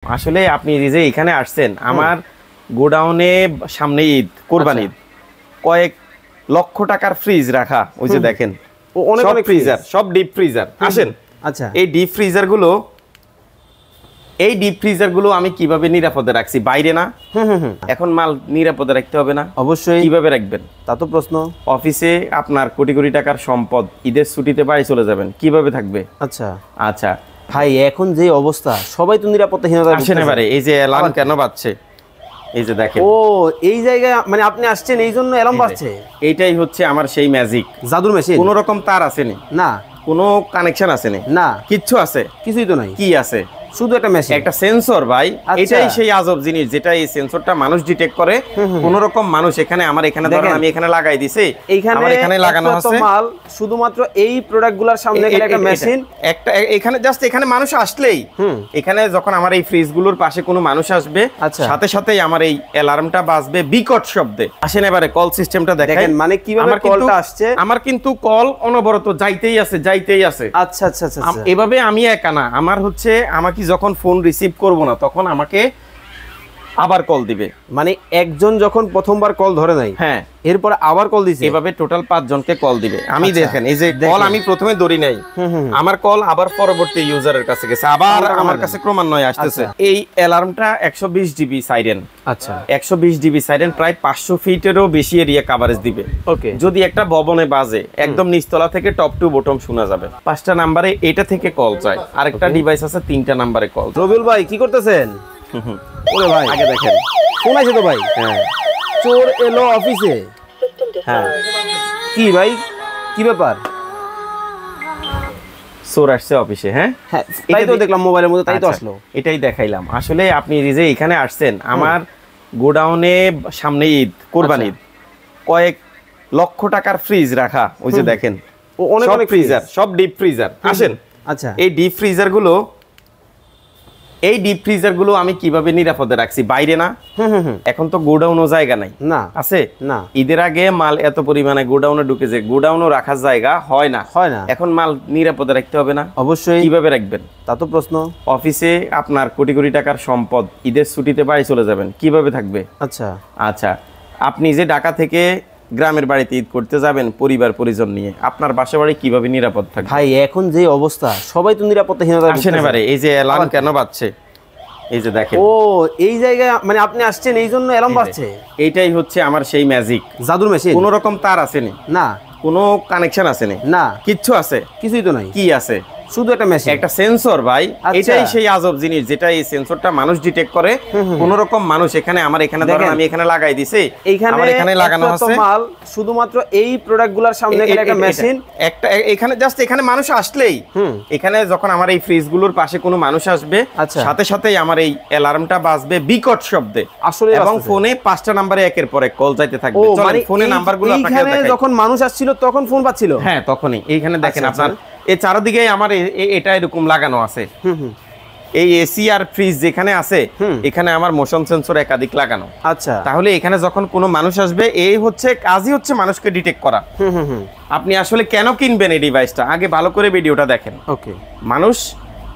আসলে আপনি যে এখানে আসছেন আমার গোডাউনে সামনে ঈদ কোরবানি ঈদ কয়েক লক্ষ টাকার ফ্রিজ রাখা ওই যে দেখেন অনেক অনেক ফ্রিজার সব ডিপ ফ্রিজার আসেন। আচ্ছা এই ডিপ ফ্রিজার গুলো আমি কিভাবে নিরাপদে রাখছি বাইরে না এখন মাল নিরাপদে রাখতে হবে না অবশ্যই কিভাবে রাখবেন তা তো প্রশ্ন। অফিসে আপনার কোটি কোটি টাকার সম্পদ ঈদের ছুটিতে বাড়ি চলে যাবেন কিভাবে থাকবে? আচ্ছা আচ্ছা ভাই এখন যে অবস্থা সবাই তো নিরাপত্তাহীনতা আসেন এবারে এই যে অ্যালার্ম কেন বাজছে এই যে দেখেন ও এই জায়গায় মানে আপনি আসছেন এই জন্য অ্যালার্ম বাজছে। এইটাই হচ্ছে আমার সেই ম্যাজিক জাদুর মেশিন। কোনো রকম তার আছে না কোনো কানেকশন আছে না কিচ্ছু আছে কিছুই তো নাই। কি আছে শুধু একটা মেশিন একটা সেন্সর ভাই। এটাই সেই আজব জিনিস যেটা এই সেন্সরটা মানুষ ডিটেক্ট করে কোন রকম মানুষ এখানে আমার এখানে ধরেন আমি এখানে লাগাই দিছি আমার এখানে লাগানো আছে মাল শুধুমাত্র এই প্রোডাক্টগুলোর সামনে একটা মেশিন একটা এখানে জাস্ট এখানে মানুষ আসলেই এখানে যখন আমার এই ফ্রিজগুলোর পাশে কোনো মানুষ আসবে সাথে সাথেই আমার এই অ্যালার্মটা বাজবে বিকট শব্দে। আসেন এবারে কল সিস্টেমটা দেখেন মানে কিভাবে কলটা আসছে। আমার কিন্তু কল অনবরত যাইতেই আছে আচ্ছা আচ্ছা আচ্ছা এভাবে আমি একা না আমার হচ্ছে আমাকে যখন ফোন রিসিভ করব না তখন আমাকে আবার কল দিবে। মানে একজন যখন প্রথমবার কল ধরে নাই হ্যাঁ এরপর আবার কল দিছে এভাবে টোটাল 5 জনকে কল দিবে। আমি দেখেন এই যে কল আমি প্রথমে ধরি নাই আমার কল আবার পরবর্তী ইউজারের কাছে গেছে আবার আমার কাছে ক্রমান্বয়ে আসতেছে। এই অ্যালার্মটা 120 জিবি সাইরেন। আচ্ছা 120 জিবি সাইরেন প্রায় 500 ফিটেরও বেশি এরিয়া কভারেজ দিবে। ওকে যদি একটা ভবনে বাজে একদম নিচতলা থেকে টপ টু বটম শোনা যাবে। 5টা নম্বরে এটা থেকে কল যায় আরেকটা ডিভাইস আছে 3টা নম্বরে কল। রবিউল ভাই কি করতেছেন? ওরে ভাই আগে দেখেন ফোন আছে তো ভাই। হ্যাঁ চোর এলো অফিসে। হ্যাঁ কি ভাই কি ব্যাপার? চোর আসছে অফিসে। হ্যাঁ হ্যাঁ তাই তো দেখলাম মোবাইলের মধ্যে তাই তো আসলো। এটাই দেখাইলাম। আসলে আপনি যে এখানে আসছেন আমার গোডাউনে সামনে ঈদ কোরবানি ঈদ কয়েক লক্ষ টাকার ফ্রিজ রাখা ওই যে দেখেন অনেক অনেক ফ্রিজার সব ডিপ ফ্রিজার আসেন। আচ্ছা এই ডিপ ফ্রিজার গুলো আমি কিভাবে নিরাপদে রাখছি বাইরে না এখন তো গোডাউনও জায়গা নাই না আছে না ঈদের আগে মাল এত পরিমাণে গোডাউনে ঢুকেছে গোডাউনও রাখার জায়গা হয় না এখন মাল নিরাপদে রাখতে হবে না অবশ্যই কিভাবে রাখবেন তা তো প্রশ্ন। অফিসে আপনার কোটি কোটি টাকার সম্পদ ঈদের ছুটিতে বাড়ি চলে যাবেন কিভাবে থাকবে? আচ্ছা আচ্ছা আপনি যে ঢাকা থেকে গ্রামের বাড়িতে ঈদ করতে যাবেন পরিবার পরিজন নিয়ে আপনার বাসা বাড়ি কিভাবে নিরাপদ থাকবে? ভাই এখন যে অবস্থা সবাই তো নিরাপত্তাহীনতা আসেন এবারে এই যে অ্যালার্ম কেন বাজছে এই যে দেখেন ও এই জায়গায় মানে আপনি আসছেন এই জন্য অ্যালার্ম বাজছে। এইটাই হচ্ছে আমার সেই ম্যাজিক জাদুর মেশিন। কোনো রকম তার আছে না কোনো কানেকশন আছে না কিচ্ছু আছে কিছুই তো নাই। কি আছে শুধু একটা মেশিন একটা সেন্সর ভাই। এটাই সেই আজব জিনিস যেটা এই সেন্সরটা মানুষ ডিটেক্ট করে কোন রকম মানুষ এখানে আমার এখানে ধরেন আমি এখানে লাগাই দিছি আমার এখানে লাগানো আছে মাল শুধুমাত্র এই প্রোডাক্টগুলোর সামনে একটা মেশিন একটা এখানে জাস্ট এখানে মানুষ আসলেই এখানে যখন আমার এই ফ্রিজগুলোর পাশে কোনো মানুষ আসবে সাথে সাথেই আমার এই অ্যালার্মটা বাজবে বিকট শব্দে আসলে এবং ফোনে 5টা নম্বরে একের পর এক কল যাইতে থাকবে। চলেন ফোনে নাম্বারগুলো আপনাকে দেখাই। যখন মানুষ আসছিল তখন ফোন পাচ্ছিল। হ্যাঁ তখনই এইখানে দেখেন আপনার এই চারদিকে আমার এটা এরকম লাগানো আছে এই এসি আর ফ্রিজ যেখানে আছে এখানে আমার মোশন সেন্সর একাধিক লাগানো। আচ্ছা তাহলে এখানে যখন কোনো মানুষ আসবে এই হচ্ছে কাজই হচ্ছে মানুষকে ডিটেক্ট করা। আপনি আসলে কেন কিনবেন এই ডিভাইসটা আগে ভালো করে ভিডিওটা দেখেন। ওকে মানুষ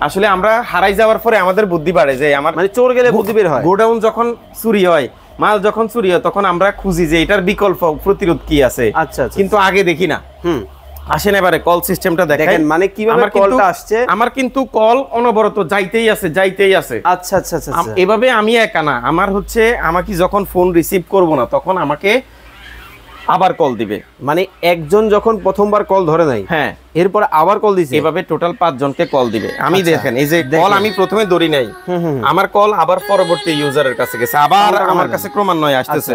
আসলে আমরা হারাই যাওয়ার পরে আমাদের বুদ্ধি বাড়ে যে আমার মানে চোর গেলে বুদ্ধি বের হয়। গোডাউন যখন চুরি হয় মাল যখন চুরি হয় তখন আমরা খুঁজি যে এটার বিকল্প প্রতিরোধ কি আছে। আচ্ছা কিন্তু আগে দেখি না। আসেন এবারে কল সিস্টেমটা দেখেন মানে কিভাবে কলটা আসছে। আমার কিন্তু কল অনবরত যাইতেই আছে আচ্ছা আচ্ছা আচ্ছা এভাবে আমি একা না আমার হচ্ছে আমাকে যখন ফোন রিসিভ করব না তখন আমাকে আবার কল দিবে। মানে একজন যখন প্রথমবার কল ধরে নাই হ্যাঁ এরপর আবার কল দিছে এভাবে টোটাল 5 জনকে কল দিবে। আমি দেখেন এই যে কল আমি প্রথমে ধরি নাই আমার কল আবার পরবর্তী ইউজারের কাছে গেছে আবার আমার কাছে ক্রমান্বয়ে আসতেছে।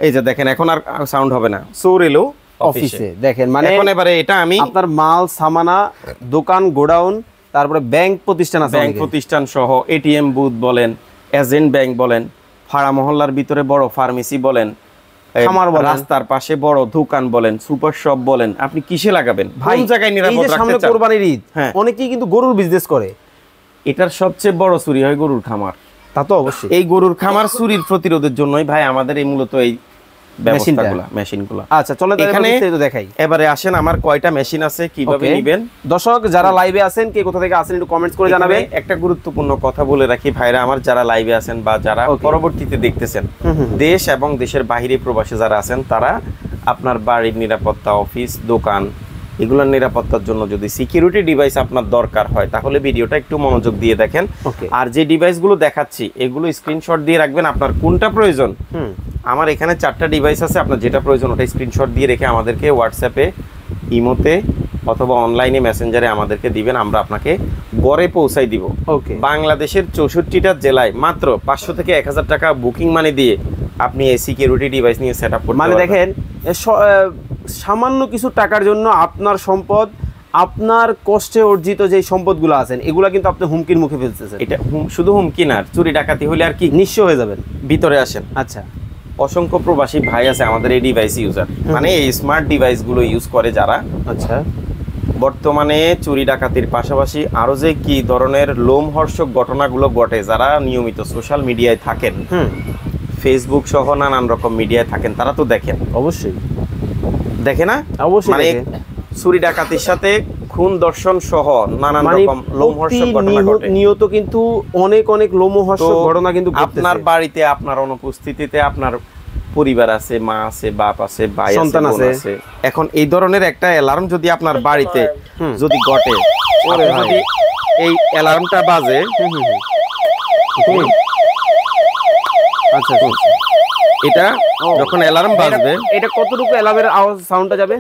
এই যে দেখেন এখন আর সাউন্ড হবে না চোর এলো অফিসে। দেখেন মানে এখন এবারে এটা আমি আপনার মাল সামানা দোকান গোডাউন তারপরে ব্যাংক প্রতিষ্ঠান আছে ব্যাংক প্রতিষ্ঠান সহ এটিএম বুথ বলেন এজেন্ট ব্যাংক বলেন পাড়া মহল্লার ভিতরে বড় ফার্মেসি বলেন খামার বলেন রাস্তার পাশে বড় দোকান বলেন সুপার শপ বলেন আপনি কিসে লাগাবেন কোন জায়গায় নিরাপদ রাখতে চান? সামনে কুরবানির ঈদ অনেকেই কিন্তু গরুর বিজনেস করে। এটার সবচেয়ে বড় চুরি হয় গরুর খামার। তা তো অবশ্যই এই গরুর খামার চুরির প্রতিরোধের জন্যই ভাই আমাদের এই মূলত এই ব্যবস্থাগুলো, মেশিনগুলো। আচ্ছা চলে এখানে তো দেখাই। এবারে আসেন আমার কয়টা মেশিন আছে, কিভাবে নেবেন। দর্শক যারা লাইভে আছেন, কে কোথা থেকে আছেন একটু কমেন্টস করে জানাবেন। একটা গুরুত্বপূর্ণ কথা বলে রাখি ভাইরা আমার, যারা লাইভে আছেন বা যারা পরবর্তীতে দেখতেছেন, দেশ এবং দেশের বাইরে প্রবাসী যারা আছেন, তারা আপনার বাড়ির নিরাপত্তা, অফিস, দোকান, এগুলোর নিরাপত্তার জন্য যদি সিকিউরিটি ডিভাইস আপনার দরকার হয়, তাহলে ভিডিওটা একটু মনোযোগ দিয়ে দেখেন। আর যে ডিভাইসগুলো দেখাচ্ছি এগুলো স্ক্রিনশট দিয়ে রাখবেন, আপনার কোনটা প্রয়োজন। আমার এখানে 4টা ডিভাইস আছে, আপনার যেটা প্রয়োজন ওটা স্ক্রিনশট দিয়ে রেখে আমাদেরকে হোয়াটসঅ্যাপে, ইমোতে অথবা অনলাইনে মেসেঞ্জারে আমাদেরকে দিবেন, আমরা আপনাকে গড়ে পৌঁছাই দিব। বাংলাদেশের 64টা জেলায় মাত্র 500 থেকে 1000 টাকা বুকিং মানি দিয়ে আপনি এই সিকিউরিটি ডিভাইস নিয়ে সেট আপ করতে মানে দেখেন সামান্য কিছু টাকার জন্য আপনার সম্পদ, আপনার কষ্টে অর্জিত যে সম্পদগুলো আছেন, এগুলা কিন্তু আপনি হুমকির মুখে ফেলতেছেন। এটা শুধু হুমকি না, চুরি ডাকাতি হলে আর কি নিঃস্ব হয়ে যাবেন। ভিতরে আসেন। আচ্ছা, অসংখ্য প্রবাসী ভাই আছে আমাদের এই ডিভাইস ইউজার, মানে এই স্মার্ট ডিভাইসগুলো ইউজ করে যারা। আচ্ছা, বর্তমানে চুরি ডাকাতির পাশাপাশি আরো যে কি ধরনের লোমহর্ষক ঘটনাগুলো ঘটে, যারা নিয়মিত সোশ্যাল মিডিয়ায় থাকেন, ফেসবুক সহ নানান রকম মিডিয়ায় থাকেন, তারা তো দেখেন, অবশ্যই দেখে না? অবশ্যই মানে চুরি ডাকাতির সাথে খুন দর্শন সহ নানান রকম লোমহর্ষক ঘটনা ঘটে। নিয়ত কিন্তু অনেক অনেক লোমহর্ষক ঘটনা কিন্তু আপনার বাড়িতে আপনার অনুপস্থিতিতে আপনার পরিবার আছে, মা আছে, বাপ আছে, ভাই আছে, সন্তান আছে। এখন এই ধরনের একটা অ্যালার্ম যদি আপনার বাড়িতে যদি ঘটে, যদি এই অ্যালার্মটা বাজে, আচ্ছা এটা যখন অ্যালার্ম বাজবে, এটা কতটুকু অ্যালার্মের আওয়াজ সাউন্ডটা যাবে?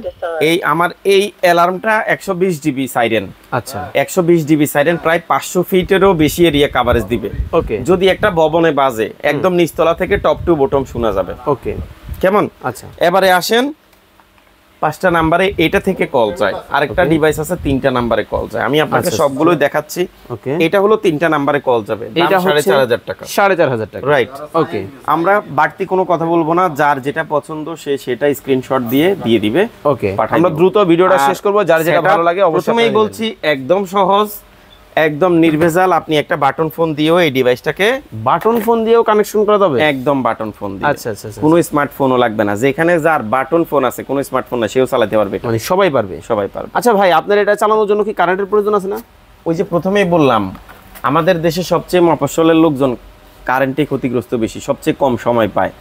এই আমার এই অ্যালার্মটা 120 জিবি সাইরেন। আচ্ছা, 120 জিবি সাইরেন প্রায় 500 ফিটেরও বেশি এরিয়া কভারেজ দিবে। ওকে, যদি একটা ভবনে বাজে, একদম নিচতলা থেকে টপ টু বটম শোনা যাবে। ওকে, কেমন? আচ্ছা, এবারে আসেন 5টা নাম্বারে এটা থেকে কল যায়, আরেকটা ডিভাইস আছে 3টা নাম্বারে কল যায়। আমি আপনাকে সবগুলোই দেখাচ্ছি। ওকে, এটা হলো 3টা নাম্বারে কল যাবে, এটা 4500 টাকা। 4500 টাকা, রাইট। ওকে, আমরা বাড়তি কোনো কথা বলবো না, যার যেটা পছন্দ সে সেটা স্ক্রিনশট দিয়ে দিবে। ওকে, আমরা দ্রুত ভিডিওটা শেষ করব, যার যেটা ভালো লাগে অবশ্যই। প্রথমেই বলছি একদম সহজ, একদম নির্ভেজাল। আপনি একটা বাটন ফোন দিয়েও এই ডিভাইসটাকে বাটন ফোন দিয়েও কানেকশন করা যাবে, একদম বাটন ফোন দিয়ে। আচ্ছা আচ্ছা, কোনো স্মার্টফোনও লাগবে না, যেখানে যার বাটন ফোন আছে, কোনো স্মার্টফোন না, সেও চালাতে পারবে, মানে সবাই পারবে, সবাই পারবে। আচ্ছা ভাই, আপনার এটা চালানোর জন্য কি কারেন্টের প্রয়োজন আছে না? ওই যে প্রথমেই বললাম, আমাদের দেশে সবচেয়ে মফস্বলের লোকজন কারেন্টে ক্ষতিগ্রস্ত বেশি, সবচেয়ে কম সময় পায়।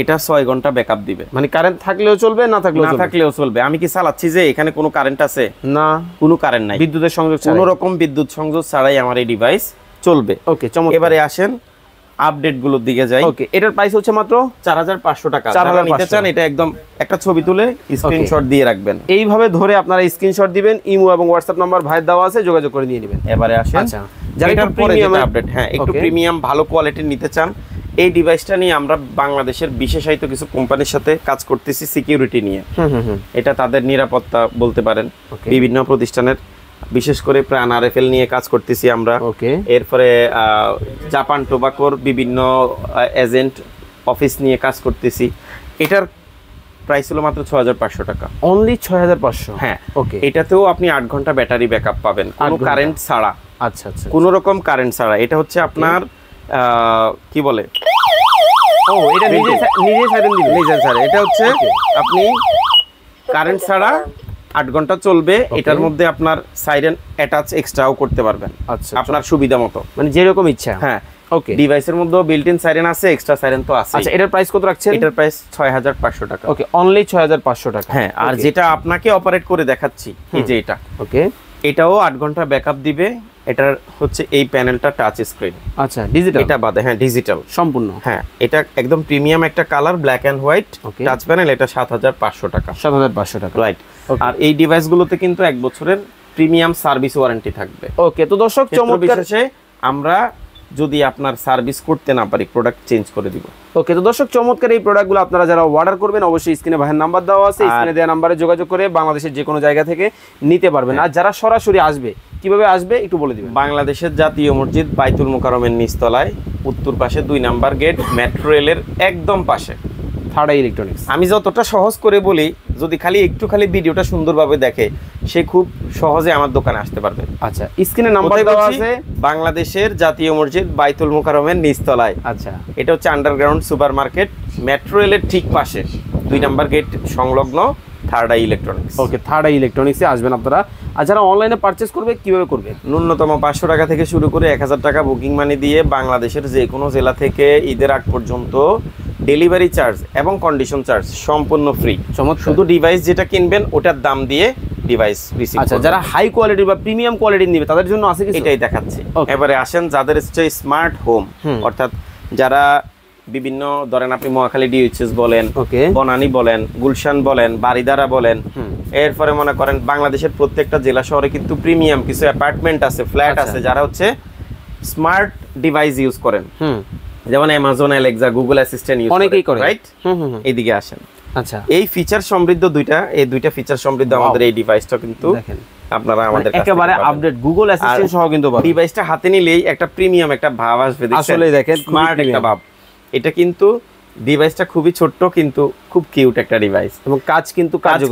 এটা 6 ঘন্টা ব্যাকআপ দিবে, মানে কারেন্ট থাকলেও চলবে, না থাকলেও চলবে। আমি কি চালাচ্ছি যে এখানে কোনো কারেন্ট আছে? না, কোনো কারেন্ট নাই, বিদ্যুতের সংযোগ, কোনো রকম বিদ্যুৎ সংযোগ ছাড়াই আমার এই ডিভাইস চলবে। ওকে, চমৎকার। এবারে আসেন আপডেট গুলোর দিকে যাই। ওকে, এটার প্রাইস হচ্ছে মাত্র 4500 টাকা। যারা নিতে চান এটা একদম একটা ছবি তুলে স্ক্রিনশট দিয়ে রাখবেন, এইভাবে ধরে আপনারা স্ক্রিনশট দিবেন, ইমো এবং হোয়াটসঅ্যাপ নাম্বার ভাই দেওয়া আছে, যোগাযোগ করে নিয়ে নেবেন। এবারে আসেন, আচ্ছা, যারা একটু প্রিমিয়াম আপডেট, হ্যাঁ একটু প্রিমিয়াম ভালো কোয়ালিটির নিতে চান, এই ডিভাইসটা নিয়ে আমরা বাংলাদেশের বিশেষায়িত কিছু কোম্পানির সাথে কাজ করতেছি সিকিউরিটি নিয়ে। এটা তাদের নিরাপত্তা বলতে পারেন, বিভিন্ন প্রতিষ্ঠানের, বিশেষ করে প্রাণ আরএফএল নিয়ে কাজ করতেছি আমরা। এরপরে জাপান টোবাকোর বিভিন্ন এজেন্ট অফিস নিয়ে কাজ করতেছি। এটার প্রাইস হলো মাত্র 6500 টাকা, অনলি 6500। হ্যাঁ, ওকে। এটাতেও আপনি 8 ঘন্টা ব্যাটারি ব্যাকআপ পাবেন, কোনো কারেন্ট ছাড়া। আচ্ছা আচ্ছা, কোনো রকম কারেন্ট ছাড়া। এটা হচ্ছে আপনার কি বলে, ও এটা নিজে সাইরেন দিবে, নিজে ছাড়া। এটা হচ্ছে আপনি কারেন্ট ছাড়া 8 ঘন্টা চলবে। এটার মধ্যে আপনার সাইরেন অ্যাটাচ এক্সট্রাও করতে পারবেন, আচ্ছা, আপনার সুবিধা মতো, মানে যেরকম ইচ্ছা। হ্যাঁ, ওকে। ডিভাইসের মধ্যেও বিল্ট ইন সাইরেন আছে, এক্সট্রা সাইরেন তো আছে। আচ্ছা, এটার প্রাইস কত রাখছেন? এটার প্রাইস 6500 টাকা। ওকে, অনলি 6500 টাকা। হ্যাঁ, আর যেটা আপনাকে অপারেট করে দেখাচ্ছি, এই যে এটা, ওকে, এটাও 8 ঘন্টা ব্যাকআপ দিবে। এটার হচ্ছে এই প্যানেলটা টাচ স্ক্রিন, আচ্ছা, ডিজিটাল। এটা বাদে, হ্যাঁ ডিজিটাল সম্পূর্ণ। হ্যাঁ, এটা একদম প্রিমিয়াম একটা colour, black and white touch panel. এটা 7500 টাকা। 7500 টাকা, রাইট। আর এই ডিভাইসগুলোতে কিন্তু 1 বছরের প্রিমিয়াম সার্ভিস ওয়ারেন্টি থাকবে। ওকে, তো দর্শক চমৎকার, আমরা যদি আপনার সার্ভিস করতে না পারি, প্রোডাক্ট চেঞ্জ করে দিব। ওকে, তো দর্শক চমৎকার এই প্রোডাক্টগুলো আপনারা যারা অর্ডার করবেন, অবশ্যই স্ক্রিনে ভাইয়ের নাম্বার দেওয়া আছে, স্ক্রিনে দেওয়া নাম্বারে যোগাযোগ করে বাংলাদেশের যে কোনো জায়গা থেকে নিতে পারবেন। আর যারা সরাসরি আসবে, কিভাবে আসবে একটু বলে দিবেন। বাংলাদেশের জাতীয় মসজিদ বাইতুল মোকাররমের নিচতলায়, উত্তর পাশে 2 নাম্বার গেট, মেট্রো রেলের একদম পাশে, থার্ড ইলেকট্রনিক্স। আমি যতটা সহজ করে বলি, যদি খালি ভিডিওটা সুন্দরভাবে দেখে, সে খুব সহজে আমার দোকানে আসতে পারবে। আচ্ছা, স্ক্রিনে নাম্বার দেওয়া আছে, বাংলাদেশের জাতীয় মসজিদ বাইতুল মোকাররমের নিচতলায়। আচ্ছা, এটা হচ্ছে আন্ডারগ্রাউন্ড সুপার মার্কেট, মেট্রো রেলের ঠিক পাশে। 2 নাম্বার গেট সংলগ্ন থার্ড আই ইলেকট্রনিক্স। ওকে, থার্ড আই ইলেকট্রনিক্সে আসবেন আপনারা। আর যারা অনলাইনে পারচেজ করবে কিভাবে করবে? ন্যূনতম 500 টাকা থেকে শুরু করে 1000 টাকা বুকিং মানি দিয়ে বাংলাদেশের যে কোনো জেলা থেকে ঈদের আগ পর্যন্ত ডেলিভারি চার্জ এবং কন্ডিশন চার্জ সম্পূর্ণ ফ্রি। শুধু ডিভাইস যেটা কিনবেন ওটার দাম দিয়ে ডিভাইস রিসিভ। আচ্ছা, যারা হাই কোয়ালিটি বা প্রিমিয়াম কোয়ালিটির নেবে তাদের জন্য আছে কি? এটাই দেখাচ্ছি। এবারে আসেন যাদের হচ্ছে স্মার্ট হোম, অর্থাৎ যারা বিভিন্ন ধরেন আপনি মহাখালী ডিএইচএস বলেন, বনানী বলেন, গুলশান বলেন, বারিধারা বলেন, এরপরে মনে করেন বাংলাদেশের প্রত্যেকটা জেলা শহরে কিন্তু প্রিমিয়াম কিছু অ্যাপার্টমেন্ট আছে, ফ্ল্যাট আছে, যারা হচ্ছে স্মার্ট ডিভাইস ইউজ করেন, যেমন Amazon Alexa, Google assistant use অনেকেই করে, রাইট? এইদিকে আসেন। আচ্ছা, এই ফিচার সমৃদ্ধ দুইটা ফিচার সমৃদ্ধ আমাদের এই ডিভাইসটা কিন্তু আপনারা আমাদের একেবারে আপডেট গুগল অ্যাসিস্ট্যান্ট সহ কিন্তু ডিভাইসটা হাতে নিলেই একটা প্রিমিয়াম একটা ভাব আসবে। আসলে দেখেন স্মার্ট একটা ভাব। এটা কিন্তু ডিভাইসটা খুবই ছোট্ট কিন্তু খুব কিউট একটা ডিভাইস এবং কাজ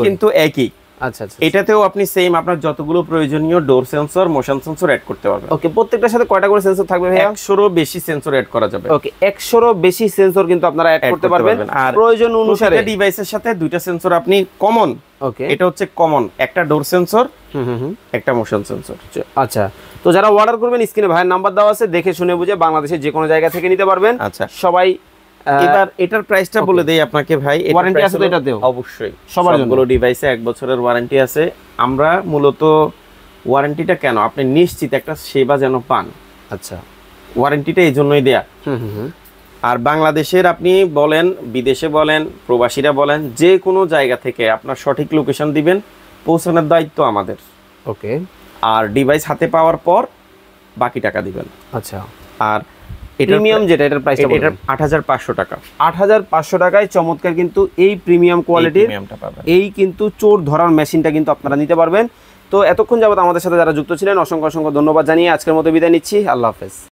কিন্তু একই। আচ্ছা আচ্ছা, এটাতেও আপনি সেম আপনার যতগুলো প্রয়োজনীয় ডোর সেন্সর, মোশন সেন্সর অ্যাড করতে পারবেন। ওকে, প্রত্যেকটার সাথে কয়টা করে সেন্সর থাকবে ভাইয়া? 100 বেশি সেন্সর অ্যাড করা যাবে। ওকে, 100 বেশি সেন্সর কিন্তু আপনারা অ্যাড করতে পারবেন আর প্রয়োজন অনুসারে ডিভাইসের সাথে দুইটা সেন্সর আপনি কমন। ওকে, এটা হচ্ছে কমন, একটা ডোর সেন্সর, একটা মোশন সেন্সর। আচ্ছা, তো যারা অর্ডার করবেন স্ক্রিনে ভাইয়ের নাম্বার দেওয়া আছে, দেখে শুনে বুঝে বাংলাদেশের যে কোনো জায়গা থেকে নিতে পারবেন। আচ্ছা, সবাই এবার এটার প্রাইসটা বলে দেই আপনাকে ভাই। ওয়ারেন্টি আছে তো এটাতেও? অবশ্যই, সবগুলো ডিভাইসে 1 বছরের ওয়ারেন্টি আছে। আমরা মূলত ওয়ারেন্টিটা কেন, আপনি নিশ্চিত একটা সেবা যেন পান। আচ্ছা, ওয়ারেন্টিটা এই জন্যই দেয়া। আর বাংলাদেশের আপনি বলেন, বিদেশে বলেন, প্রবাসীরা বলেন, যে কোনো জায়গা থেকে আপনার সঠিক লোকেশন দিবেন, পৌঁছানোর দায়িত্ব আমাদের। ওকে, আর ডিভাইস হাতে পাওয়ার পর বাকি টাকা দিবেন। আচ্ছা, আর প্রিমিয়াম যেটা, এটার প্রাইসটা এটা 8500 টাকা। 8500 টাকায় চমৎকার কিন্তু এই প্রিমিয়াম কোয়ালিটির এই কিন্তু চোর ধরার মেশিনটা কিন্তু আপনারা নিতে পারবেন। তো এতক্ষণ যাবত আমাদের সাথে যারা যুক্ত ছিলেন অসংখ্য ধন্যবাদ জানিয়ে আজকের মতো বিদায় নিচ্ছি। আল্লাহ হাফেজ।